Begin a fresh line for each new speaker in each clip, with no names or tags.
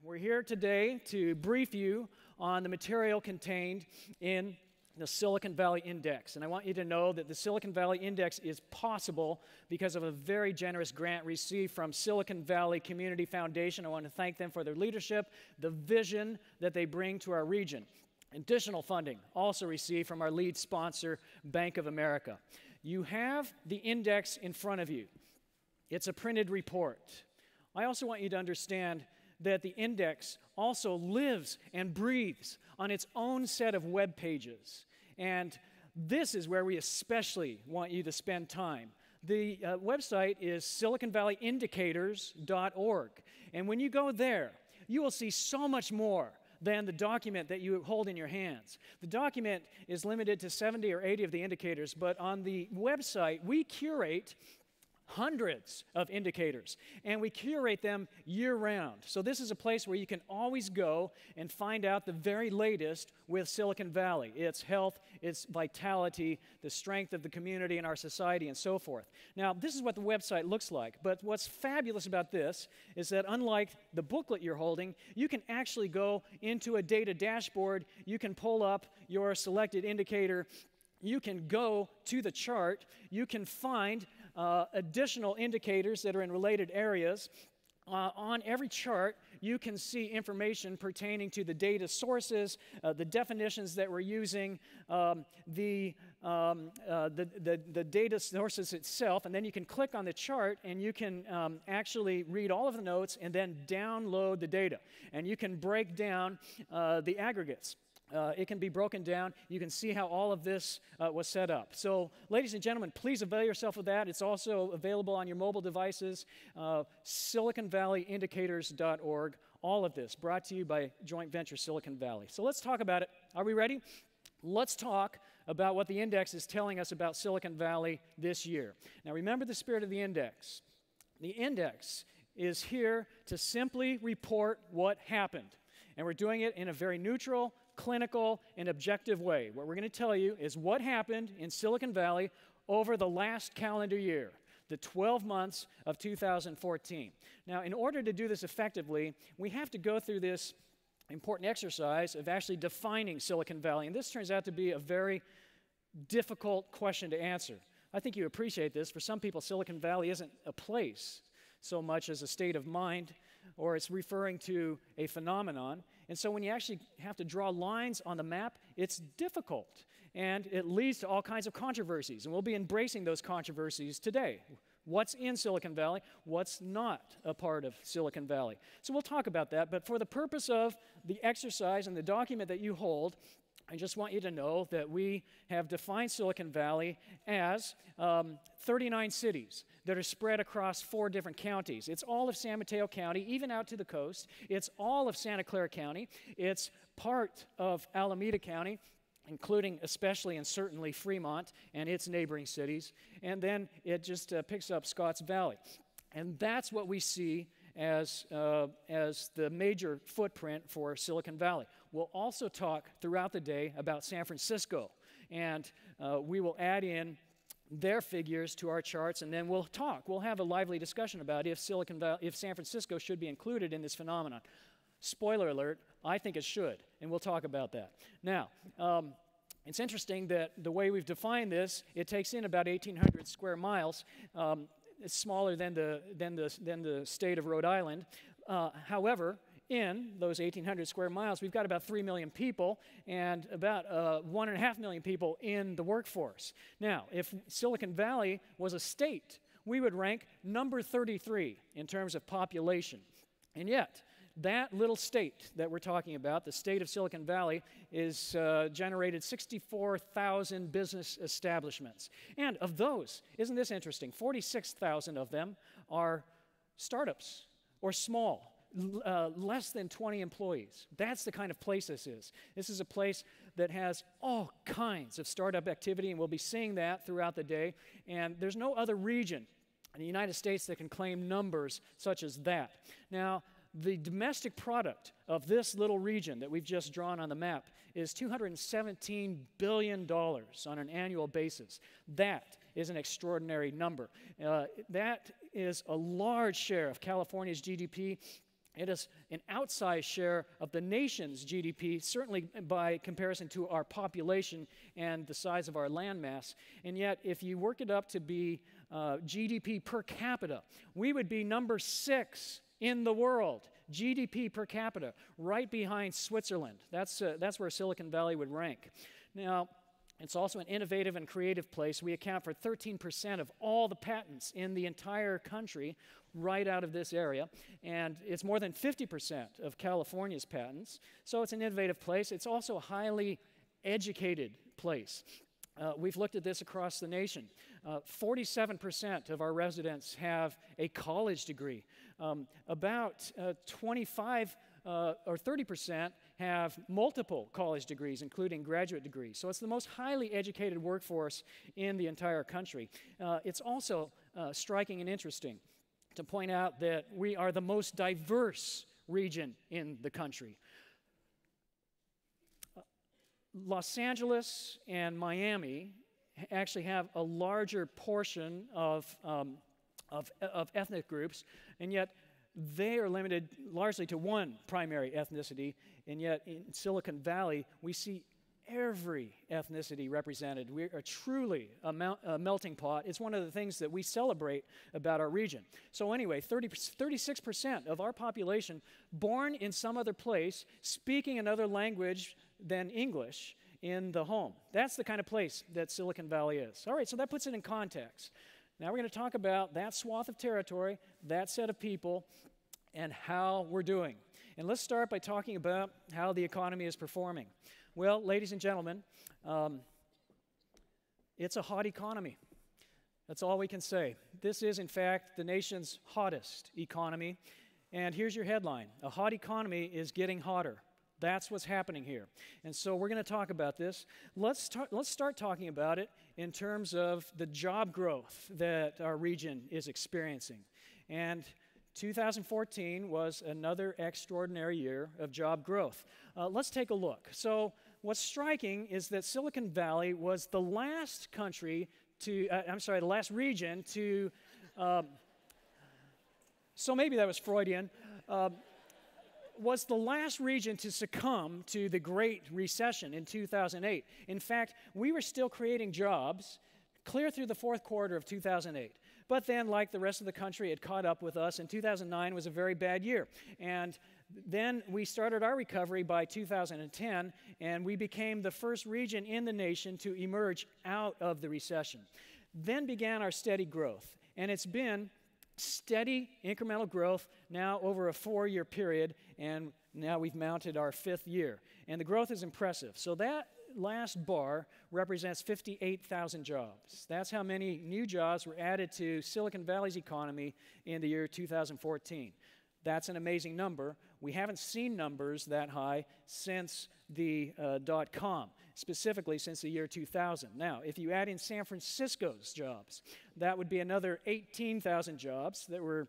We're here today to brief you on the material contained in the Silicon Valley Index. And I want you to know that the Silicon Valley Index is possible because of a very generous grant received from Silicon Valley Community Foundation. I want to thank them for their leadership, the vision that they bring to our region. Additional funding also received from our lead sponsor, Bank of America. You have the index in front of you. It's a printed report. I also want you to understand that the index also lives and breathes on its own set of web pages. And this is where we especially want you to spend time. The website is siliconvalleyindicators.org. And when you go there, you will see so much more than the document that you hold in your hands. The document is limited to 70 or 80 of the indicators, but on the website, we curate hundreds of indicators, and we curate them year-round. So this is a place where you can always go and find out the very latest with Silicon Valley, its health, its vitality, the strength of the community and our society, and so forth. Now, this is what the website looks like, but what's fabulous about this is that unlike the booklet you're holding, you can actually go into a data dashboard, you can pull up your selected indicator, you can go to the chart, you can find additional indicators that are in related areas. On every chart, you can see information pertaining to the data sources, the definitions that we're using, the data sources itself, and then you can click on the chart and you can actually read all of the notes and then download the data. And you can break down the aggregates. It can be broken down. You can see how all of this was set up. So, ladies and gentlemen, please avail yourself of that. It's also available on your mobile devices, siliconvalleyindicators.org. All of this brought to you by Joint Venture Silicon Valley. So let's talk about it. Are we ready? Let's talk about what the index is telling us about Silicon Valley this year. Now, remember the spirit of the index. The index is here to simply report what happened. And we're doing it in a very neutral, clinical, and objective way. What we're going to tell you is what happened in Silicon Valley over the last calendar year, the 12 months of 2014. Now, in order to do this effectively, we have to go through this important exercise of actually defining Silicon Valley. And this turns out to be a very difficult question to answer. I think you appreciate this. For some people, Silicon Valley isn't a place so much as a state of mind, or it's referring to a phenomenon. And so when you actually have to draw lines on the map, it's difficult. And it leads to all kinds of controversies. And we'll be embracing those controversies today. What's in Silicon Valley? What's not a part of Silicon Valley? So we'll talk about that. But for the purpose of the exercise and the document that you hold, I just want you to know that we have defined Silicon Valley as 39 cities that are spread across 4 different counties. It's all of San Mateo County, even out to the coast. It's all of Santa Clara County. It's part of Alameda County, including especially and certainly Fremont and its neighboring cities. And then it just picks up Scotts Valley. And that's what we see as the major footprint for Silicon Valley. We'll also talk throughout the day about San Francisco, and we will add in their figures to our charts, and then we'll have a lively discussion about if San Francisco should be included in this phenomenon. Spoiler alert, I think it should, and we'll talk about that. Now, it's interesting that the way we've defined this, it takes in about 1,800 square miles. It's smaller than the state of Rhode Island. However, in those 1,800 square miles, we've got about 3 million people and about 1.5 million people in the workforce. Now, if Silicon Valley was a state, we would rank number 33 in terms of population. And yet, that little state that we're talking about, the state of Silicon Valley, is generated 64,000 business establishments. And of those, isn't this interesting, 46,000 of them are startups or small, less than 20 employees. That's the kind of place this is. This is a place that has all kinds of startup activity, and we'll be seeing that throughout the day. And there's no other region in the United States that can claim numbers such as that. Now, the domestic product of this little region that we've just drawn on the map is $217 billion on an annual basis. That is an extraordinary number. That is a large share of California's GDP It is an outsized share of the nation's GDP, certainly by comparison to our population and the size of our landmass. And yet, if you work it up to be GDP per capita, we would be number 6 in the world, GDP per capita, right behind Switzerland. That's where Silicon Valley would rank. Now, it's also an innovative and creative place. We account for 13% of all the patents in the entire country right out of this area, and it's more than 50% of California's patents. So it's an innovative place. It's also a highly educated place. We've looked at this across the nation. 47% of our residents have a college degree. About 25 or 30% have multiple college degrees, including graduate degrees. So it's the most highly educated workforce in the entire country. It's also striking and interesting to point out that we are the most diverse region in the country. Los Angeles and Miami actually have a larger portion of ethnic groups, and yet they are limited largely to one primary ethnicity, and yet in Silicon Valley, we see every ethnicity represented. We are truly a melting pot. It's one of the things that we celebrate about our region. So anyway, 36% of our population born in some other place, speaking another language than English in the home. That's the kind of place that Silicon Valley is. All right, so that puts it in context. Now we're going to talk about that swath of territory, that set of people, and how we're doing. And let's start by talking about how the economy is performing. Well, ladies and gentlemen, it's a hot economy. That's all we can say. This is, in fact, the nation's hottest economy. And here's your headline: a hot economy is getting hotter. That's what's happening here. And so we're going to talk about this. Let's start talking about it in terms of the job growth that our region is experiencing. And 2014 was another extraordinary year of job growth. Let's take a look. So what's striking is that Silicon Valley was the last the last region to, so maybe that was Freudian, was the last region to succumb to the Great Recession in 2008. In fact, we were still creating jobs clear through the fourth quarter of 2008. But then, like the rest of the country, it caught up with us, and 2009 was a very bad year. And then we started our recovery by 2010, and we became the first region in the nation to emerge out of the recession. Then began our steady growth, and it's been steady incremental growth now over a 4-year period, and now we've mounted our 5th year. And the growth is impressive. So that last bar represents 58,000 jobs. That's how many new jobs were added to Silicon Valley's economy in the year 2014. That's an amazing number. We haven't seen numbers that high since the .com, specifically since the year 2000. Now, if you add in San Francisco's jobs, that would be another 18,000 jobs that were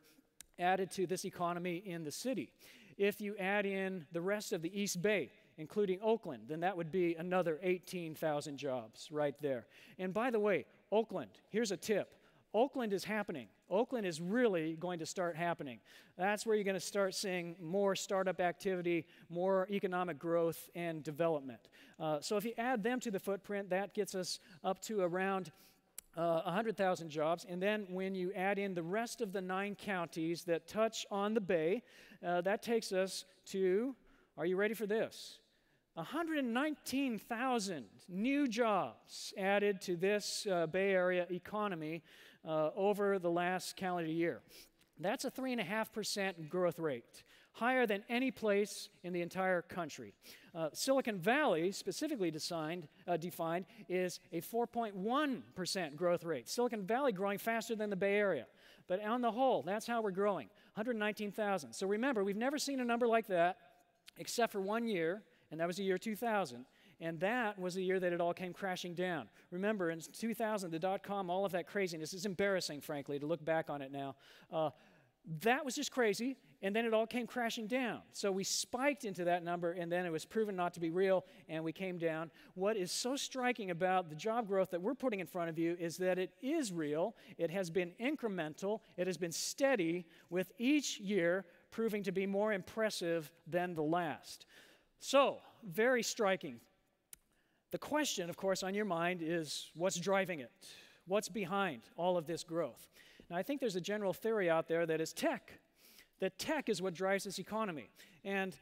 added to this economy in the city. If you add in the rest of the East Bay, including Oakland, then that would be another 18,000 jobs right there. And by the way, Oakland, here's a tip. Oakland is happening. Oakland is really going to start happening. That's where you're going to start seeing more startup activity, more economic growth and development. So if you add them to the footprint, that gets us up to around 100,000 jobs. And then when you add in the rest of the 9 counties that touch on the Bay, that takes us to, are you ready for this? 119,000 new jobs added to this Bay Area economy over the last calendar year. That's a 3.5% growth rate, higher than any place in the entire country. Silicon Valley, specifically defined, is a 4.1% growth rate. Silicon Valley growing faster than the Bay Area. But on the whole, that's how we're growing, 119,000. So remember, we've never seen a number like that except for 1 year, and that was the year 2000. And that was the year that it all came crashing down. Remember, in 2000, the .com, all of that craziness, is embarrassing, frankly, to look back on it now. That was just crazy, and then it all came crashing down. So we spiked into that number, and then it was proven not to be real, and we came down. What is so striking about the job growth that we're putting in front of you is that it is real, it has been incremental, it has been steady, with each year proving to be more impressive than the last. So, very striking. The question, of course, on your mind is what's driving it? What's behind all of this growth? Now, I think there's a general theory out there that is tech, that tech is what drives this economy. And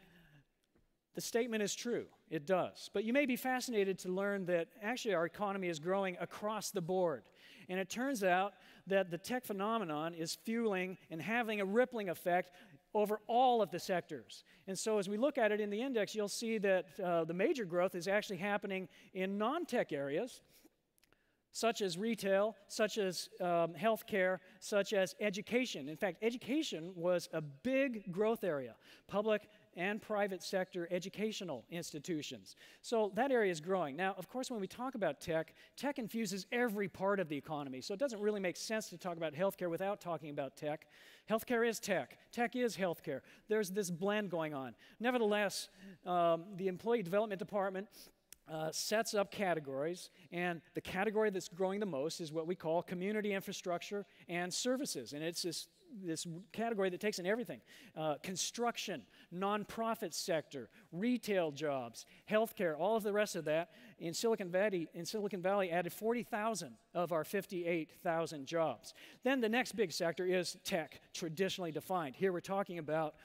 the statement is true, it does. But you may be fascinated to learn that actually our economy is growing across the board. And it turns out that the tech phenomenon is fueling and having a rippling effect over all of the sectors. And so as we look at it in the index, you'll see that the major growth is actually happening in non-tech areas, such as retail, such as healthcare, such as education. In fact, education was a big growth area, public and private sector educational institutions. So that area is growing. Now, of course, when we talk about tech, tech infuses every part of the economy. So it doesn't really make sense to talk about healthcare without talking about tech. Healthcare is tech. Tech is healthcare. There's this blend going on. Nevertheless, the Employee Development Department sets up categories, and the category that's growing the most is what we call community infrastructure and services. And it's this category that takes in everything. Construction, nonprofit sector, retail jobs, healthcare, all of the rest of that. In Silicon Valley added 40,000 of our 58,000 jobs. Then the next big sector is tech, traditionally defined. Here we're talking about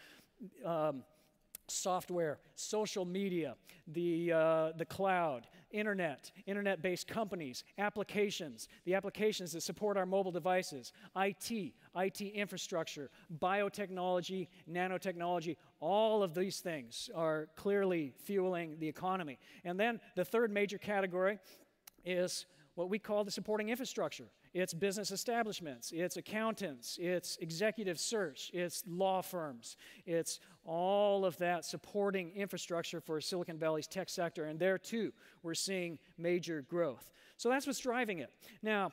software, social media, the cloud, internet-based companies, applications, the applications that support our mobile devices, IT infrastructure, biotechnology, nanotechnology, all of these things are clearly fueling the economy. And then the third major category is what we call the supporting infrastructure. It's business establishments, it's accountants, it's executive search, it's law firms, it's all of that supporting infrastructure for Silicon Valley's tech sector, and there too we're seeing major growth. So that's what's driving it. Now,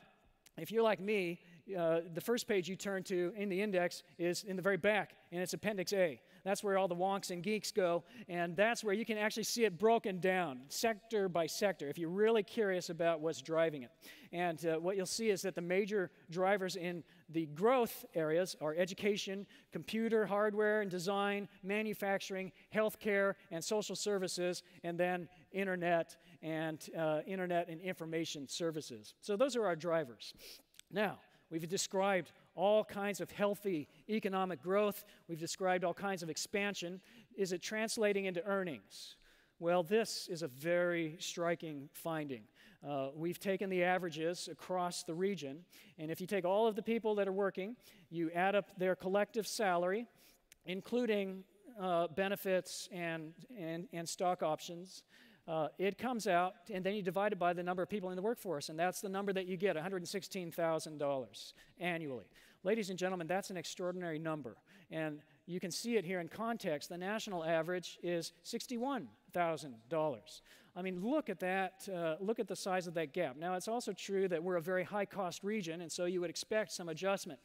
if you're like me, the first page you turn to in the index is in the very back, and it's Appendix A. That's where all the wonks and geeks go, and that's where you can actually see it broken down, sector by sector, if you're really curious about what's driving it. And what you'll see is that the major drivers in the growth areas are education, computer, hardware and design, manufacturing, healthcare, and social services, and then internet and information services. So those are our drivers. Now, we've described all kinds of healthy economic growth. We've described all kinds of expansion. Is it translating into earnings? Well, this is a very striking finding. We've taken the averages across the region, and if you take all of the people that are working, you add up their collective salary, including benefits and stock options, it comes out, and then you divide it by the number of people in the workforce, and that's the number that you get, $116,000 annually. Ladies and gentlemen, that's an extraordinary number, and you can see it here in context. The national average is $61,000. I mean, look at that, look at the size of that gap. Now, it's also true that we're a very high-cost region, and so you would expect some adjustment.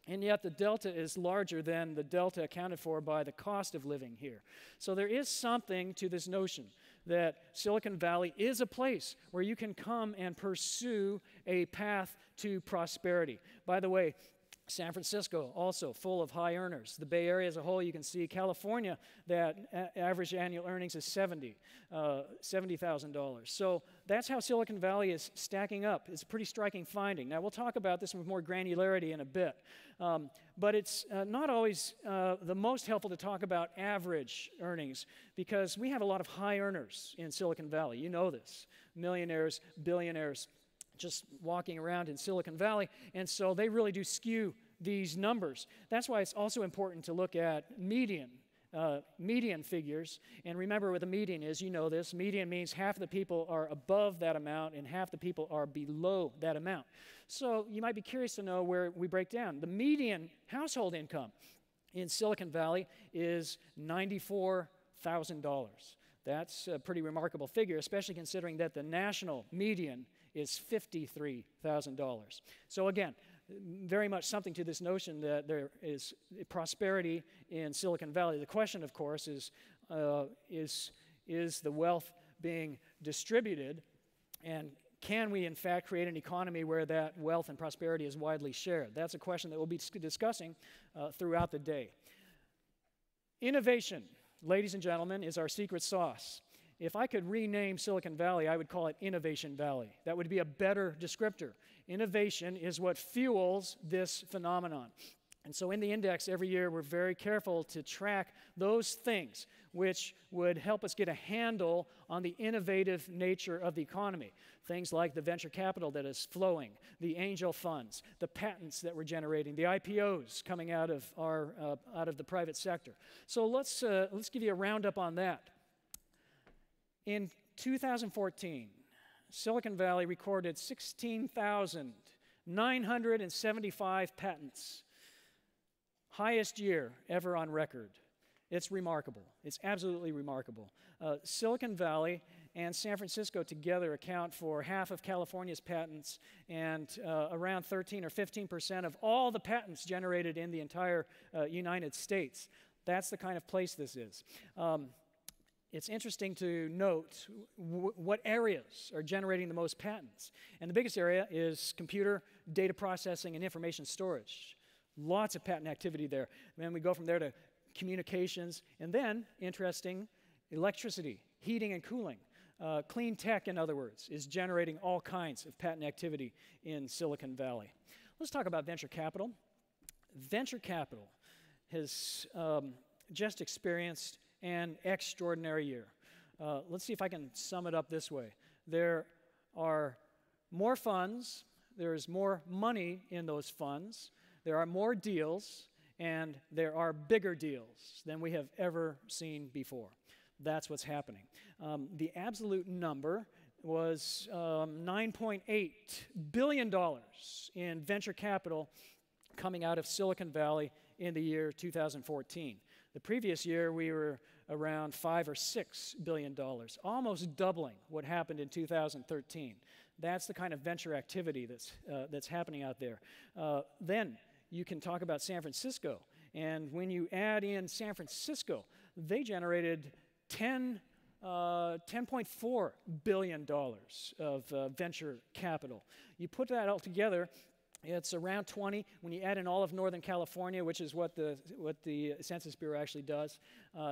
And yet the delta is larger than the delta accounted for by the cost of living here. So there is something to this notion that Silicon Valley is a place where you can come and pursue a path to prosperity. By the way, San Francisco, also full of high earners. The Bay Area as a whole, you can see California, that average annual earnings is $70,000. So that's how Silicon Valley is stacking up. It's a pretty striking finding. Now, we'll talk about this with more granularity in a bit. But it's not always the most helpful to talk about average earnings, because we have a lot of high earners in Silicon Valley. You know this. Millionaires, billionaires, just walking around in Silicon Valley, and so they really do skew these numbers. That's why it's also important to look at median figures, and remember what the median is. You know this. Median means half the people are above that amount and half the people are below that amount. So you might be curious to know where we break down. The median household income in Silicon Valley is $94,000. That's a pretty remarkable figure, especially considering that the national median is $53,000. So again, very much something to this notion that there is prosperity in Silicon Valley. The question, of course, is the wealth being distributed, and can we, in fact, create an economy where that wealth and prosperity is widely shared? That's a question that we'll be discussing throughout the day. Innovation, ladies and gentlemen, is our secret sauce. If I could rename Silicon Valley, I would call it Innovation Valley. That would be a better descriptor. Innovation is what fuels this phenomenon. And so in the index every year, we're very careful to track those things which would help us get a handle on the innovative nature of the economy. Things like the venture capital that is flowing, the angel funds, the patents that we're generating, the IPOs coming out of the private sector. So let's give you a roundup on that. In 2014, Silicon Valley recorded 16,975 patents. Highest year ever on record. It's remarkable. It's absolutely remarkable. Silicon Valley and San Francisco together account for half of California's patents and around 13 or 15% of all the patents generated in the entire United States. That's the kind of place this is. It's interesting to note what areas are generating the most patents. And the biggest area is computer, data processing, and information storage. Lots of patent activity there. And then we go from there to communications, and then, interesting, electricity, heating and cooling. Clean tech, in other words, is generating all kinds of patent activity in Silicon Valley. Let's talk about venture capital. Venture capital has just experienced an extraordinary year. Let's see if I can sum it up this way. There are more funds, there is more money in those funds, there are more deals, and there are bigger deals than we have ever seen before. That's what's happening. The absolute number was $9.8 billion in venture capital coming out of Silicon Valley in the year 2014. The previous year, we were around $5 or $6 billion, almost doubling what happened in 2013. That's the kind of venture activity that's happening out there. Then you can talk about San Francisco, and when you add in San Francisco, they generated $10.4 billion of venture capital. You put that all together, it's around 20. When you add in all of Northern California, which is what the Census Bureau actually does,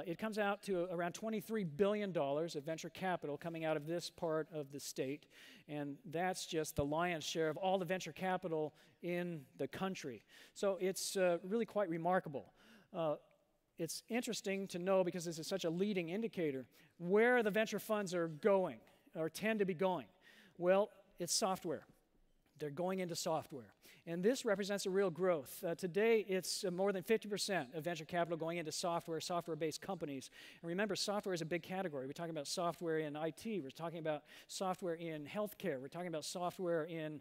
it comes out to around $23 billion of venture capital coming out of this part of the state. And that's just the lion's share of all the venture capital in the country. So it's really quite remarkable. It's interesting to know, because this is such a leading indicator, where the venture funds are going, or tend to be going. Well, it's software. They're going into software. And this represents a real growth. Today, it's more than 50% of venture capital going into software-based companies. And remember, software is a big category. We're talking about software in IT. We're talking about software in healthcare. We're talking about software in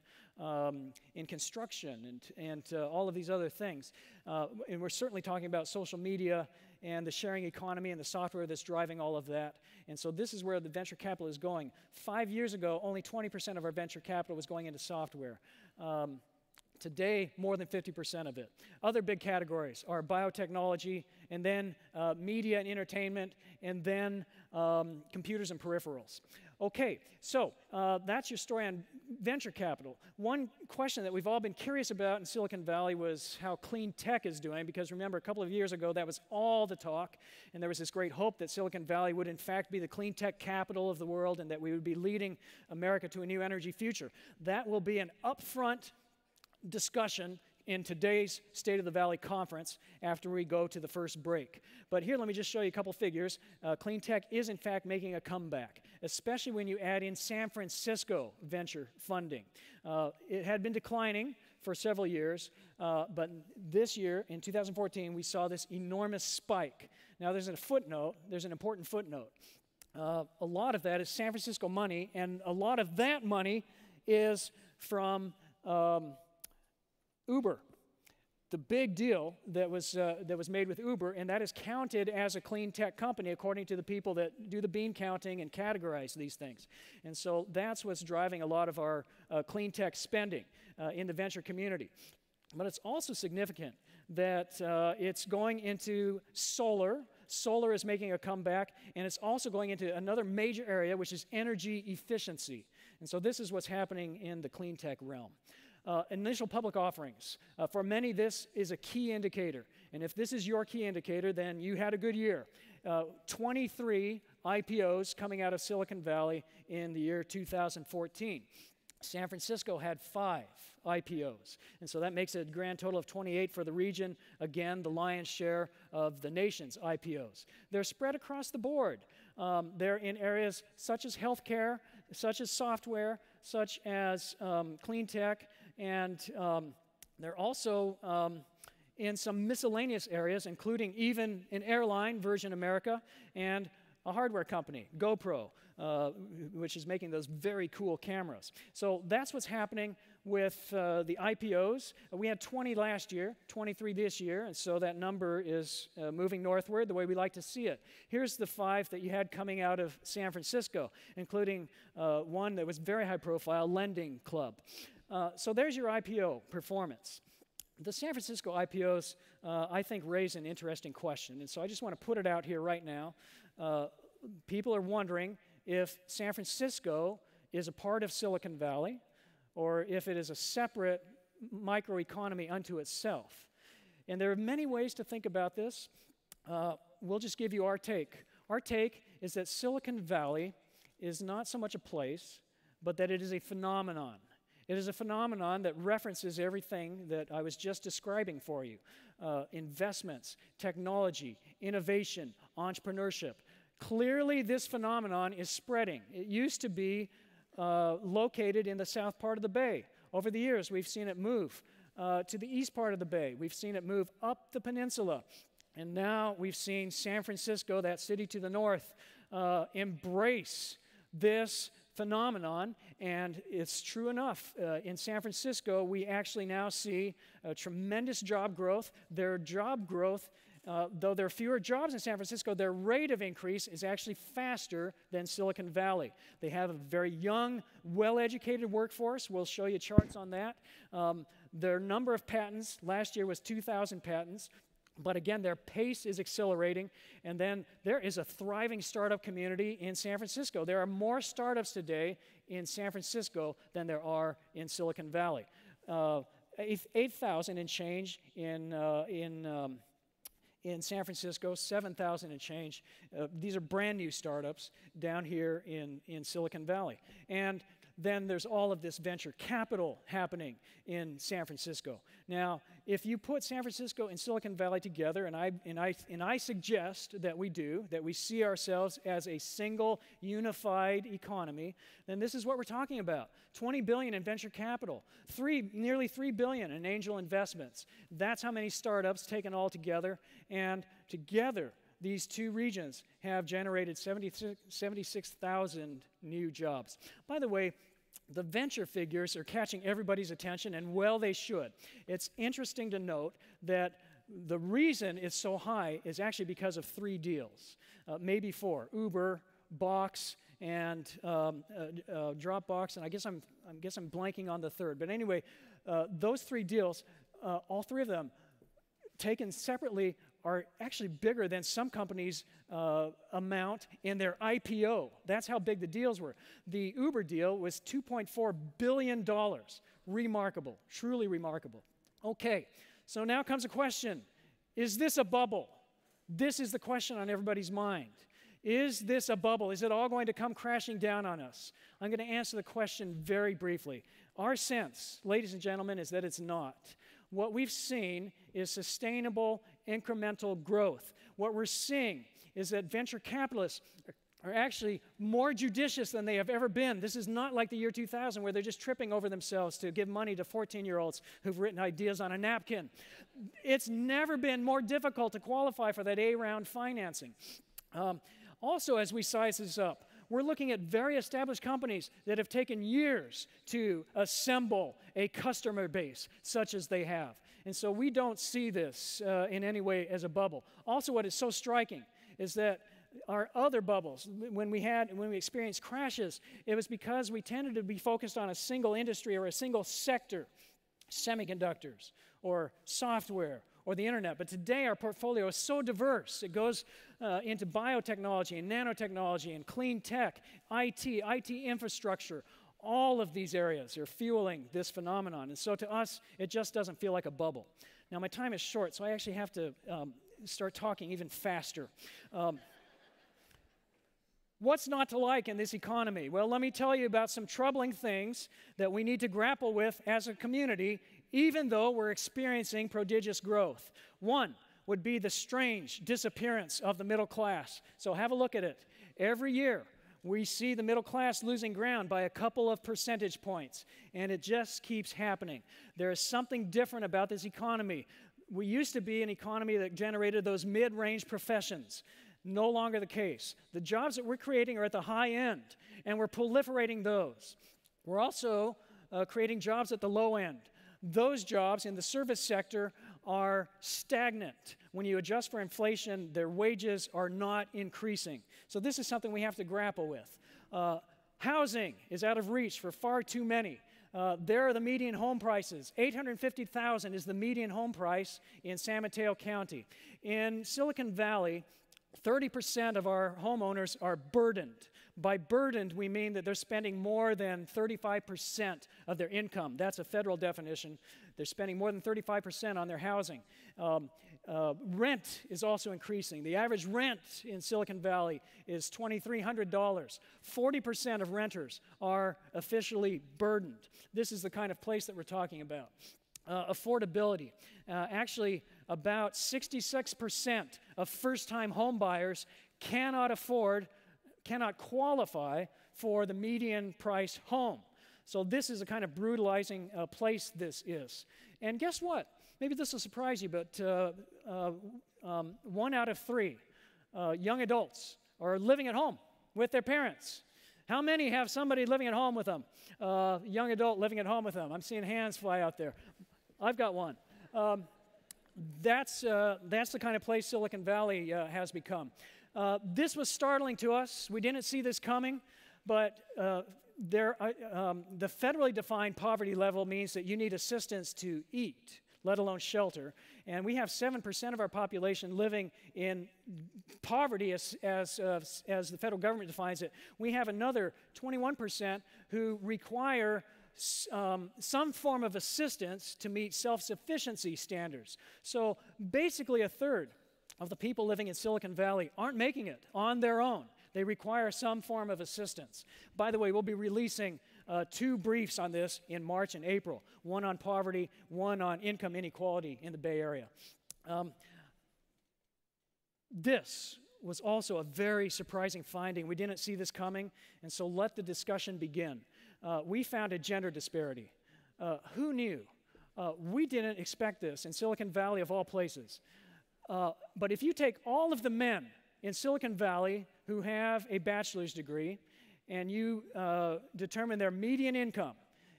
construction and all of these other things. And we're certainly talking about social media and the sharing economy and the software that's driving all of that. And so this is where the venture capital is going. 5 years ago, only 20% of our venture capital was going into software. Today, more than 50% of it. Other big categories are biotechnology, and then media and entertainment, and then computers and peripherals. Okay, so that's your story on venture capital. One question that we've all been curious about in Silicon Valley was how clean tech is doing, because remember, a couple of years ago, that was all the talk, and there was this great hope that Silicon Valley would in fact be the clean tech capital of the world, and that we would be leading America to a new energy future. That will be an upfront discussion in today's State of the Valley conference after we go to the first break. But here, let me just show you a couple figures. Clean tech is, in fact, making a comeback, especially when you add in San Francisco venture funding. It had been declining for several years, but this year, in 2014, we saw this enormous spike. Now, there's a footnote. There's an important footnote. A lot of that is San Francisco money, and a lot of that money is from Uber, the big deal that was made with Uber, and that is counted as a clean tech company according to the people that do the bean counting and categorize these things. And so that's what's driving a lot of our clean tech spending in the venture community. But it's also significant that it's going into solar. Solar is making a comeback, and it's also going into another major area, which is energy efficiency. And so this is what's happening in the clean tech realm. Initial public offerings. For many, this is a key indicator. And if this is your key indicator, then you had a good year. 23 IPOs coming out of Silicon Valley in the year 2014. San Francisco had 5 IPOs, and so that makes it a grand total of 28 for the region. Again, the lion's share of the nation's IPOs. They're spread across the board. They're in areas such as healthcare, such as software, such as clean tech, and they're also in some miscellaneous areas, including even an airline, Virgin America, and a hardware company, GoPro, which is making those very cool cameras. So that's what's happening with the IPOs. We had 20 last year, 23 this year, and so that number is moving northward the way we like to see it. Here's the 5 that you had coming out of San Francisco, including one that was very high profile, Lending Club. So there's your IPO performance. The San Francisco IPOs, I think, raise an interesting question, and so I just want to put it out here right now. People are wondering if San Francisco is a part of Silicon Valley or if it is a separate microeconomy unto itself. And there are many ways to think about this. We'll just give you our take. Our take is that Silicon Valley is not so much a place, but that it is a phenomenon. It is a phenomenon that references everything that I was just describing for you. Investments, technology, innovation, entrepreneurship. Clearly, this phenomenon is spreading. It used to be located in the south part of the bay. Over the years, we've seen it move to the east part of the bay. We've seen it move up the peninsula. And now we've seen San Francisco, that city to the north, embrace this phenomenon, and it's true enough. In San Francisco, we actually now see tremendous job growth. Their job growth, though there are fewer jobs in San Francisco, their rate of increase is actually faster than Silicon Valley. They have a very young, well-educated workforce. We'll show you charts on that. Their number of patents last year was 2,000 patents. But again, their pace is accelerating, and then there is a thriving startup community in San Francisco. There are more startups today in San Francisco than there are in Silicon Valley. 8,000 and change in San Francisco, 7,000 and change. These are brand new startups down here in Silicon Valley. And then there's all of this venture capital happening in San Francisco. Now, if you put San Francisco and Silicon Valley together, and I suggest that we see ourselves as a single unified economy, then this is what we're talking about. $20 billion in venture capital, nearly $3 billion in angel investments. That's how many startups taken all together, and together these two regions have generated 76,000 new jobs. By the way, the venture figures are catching everybody's attention, and well, they should. It's interesting to note that the reason it's so high is actually because of 3 deals, maybe 4: Uber, Box, and Dropbox, and I guess I'm blanking on the third. But anyway, those 3 deals, all 3 of them, taken separately, are actually bigger than some companies' amount in their IPO. That's how big the deals were. The Uber deal was $2.4 billion. Remarkable, truly remarkable. Okay, so now comes a question. Is this a bubble? This is the question on everybody's mind. Is this a bubble? Is it all going to come crashing down on us? I'm going to answer the question very briefly. Our sense, ladies and gentlemen, is that it's not. What we've seen is sustainable, incremental growth. What we're seeing is that venture capitalists are actually more judicious than they have ever been. This is not like the year 2000 where they're just tripping over themselves to give money to 14-year-olds who've written ideas on a napkin. It's never been more difficult to qualify for that A-round financing. Also, as we size this up, we're looking at very established companies that have taken years to assemble a customer base such as they have. And so we don't see this in any way as a bubble. Also, what is so striking is that our other bubbles, when we experienced crashes, it was because we tended to be focused on a single industry or a single sector, semiconductors or software or the internet. But today our portfolio is so diverse. It goes into biotechnology and nanotechnology and clean tech, IT infrastructure. All of these areas are fueling this phenomenon. And so to us, it just doesn't feel like a bubble. Now, my time is short, so I actually have to start talking even faster. What's not to like in this economy? Well, let me tell you about some troubling things that we need to grapple with as a community, even though we're experiencing prodigious growth. One would be the strange disappearance of the middle class. So have a look at it. Every year, we see the middle class losing ground by a couple of percentage points, and it just keeps happening. There is something different about this economy. We used to be an economy that generated those mid-range professions. No longer the case. The jobs that we're creating are at the high end, and we're proliferating those. We're also creating jobs at the low end. Those jobs in the service sector are stagnant. When you adjust for inflation, their wages are not increasing. So this is something we have to grapple with. Housing is out of reach for far too many. There are the median home prices. $850,000 is the median home price in San Mateo County. In Silicon Valley, 30% of our homeowners are burdened. By burdened, we mean that they're spending more than 35% of their income. That's a federal definition. They're spending more than 35% on their housing. Rent is also increasing. The average rent in Silicon Valley is $2,300. 40% of renters are officially burdened. This is the kind of place that we're talking about. Affordability. Actually, about 66% of first-time home buyers cannot qualify for the median price home. So this is a kind of brutalizing place this is. And guess what? Maybe this will surprise you, but 1 out of 3 young adults are living at home with their parents. How many have somebody living at home with them? Young adult living at home with them. I'm seeing hands fly out there. I've got one. That's the kind of place Silicon Valley has become. This was startling to us. We didn't see this coming, but the federally defined poverty level means that you need assistance to eat, let alone shelter. And we have 7% of our population living in poverty as the federal government defines it. We have another 21% who require some form of assistance to meet self-sufficiency standards. So basically a third of the people living in Silicon Valley aren't making it on their own. They require some form of assistance. By the way, we'll be releasing 2 briefs on this in March and April, one on poverty, one on income inequality in the Bay Area. This was also a very surprising finding. We didn't see this coming, and so let the discussion begin. We found a gender disparity. Who knew? We didn't expect this in Silicon Valley of all places. But if you take all of the men in Silicon Valley who have a bachelor's degree and you determine their median income,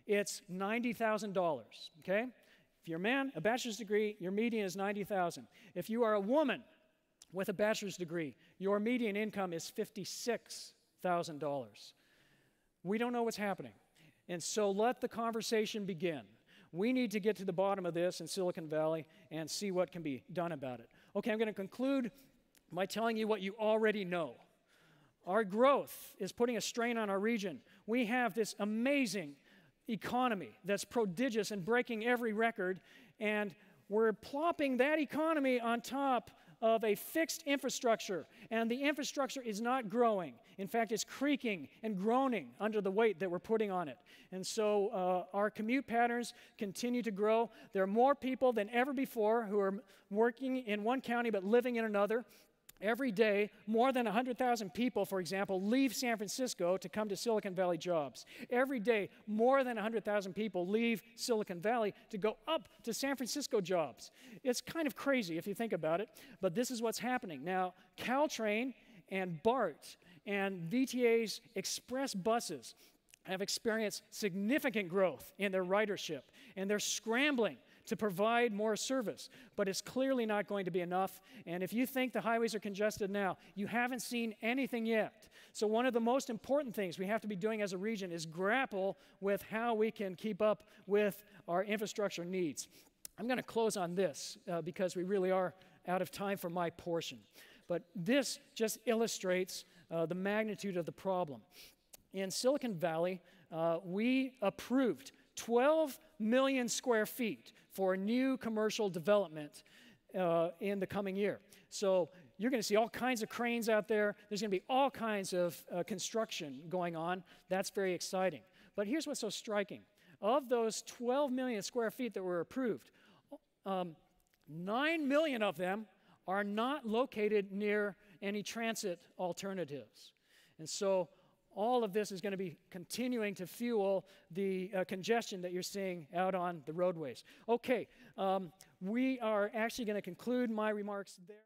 it's $90,000, okay? If you're a man, a bachelor's degree, your median is $90,000. If you are a woman with a bachelor's degree, your median income is $56,000. We don't know what's happening. And so let the conversation begin. We need to get to the bottom of this in Silicon Valley and see what can be done about it. Okay, I'm going to conclude by telling you what you already know. Our growth is putting a strain on our region. We have this amazing economy that's prodigious and breaking every record, and we're plopping that economy on top of a fixed infrastructure, and the infrastructure is not growing. In fact, it's creaking and groaning under the weight that we're putting on it. And so our commute patterns continue to grow. There are more people than ever before who are working in one county but living in another. Every day, more than 100,000 people, for example, leave San Francisco to come to Silicon Valley jobs. Every day, more than 100,000 people leave Silicon Valley to go up to San Francisco jobs. It's kind of crazy if you think about it, but this is what's happening. Now, Caltrain and BART and VTA's express buses have experienced significant growth in their ridership, and they're scrambling to provide more service, but it's clearly not going to be enough. And if you think the highways are congested now, you haven't seen anything yet. So one of the most important things we have to be doing as a region is grapple with how we can keep up with our infrastructure needs. I'm going to close on this because we really are out of time for my portion. But this just illustrates the magnitude of the problem. In Silicon Valley, we approved 12 million square feet for new commercial development in the coming year. So you're going to see all kinds of cranes out there. There's going to be all kinds of construction going on. That's very exciting. But here's what's so striking. Of those 12 million square feet that were approved, 9 million of them are not located near any transit alternatives. And so all of this is going to be continuing to fuel the congestion that you're seeing out on the roadways. Okay, we are actually going to conclude my remarks there.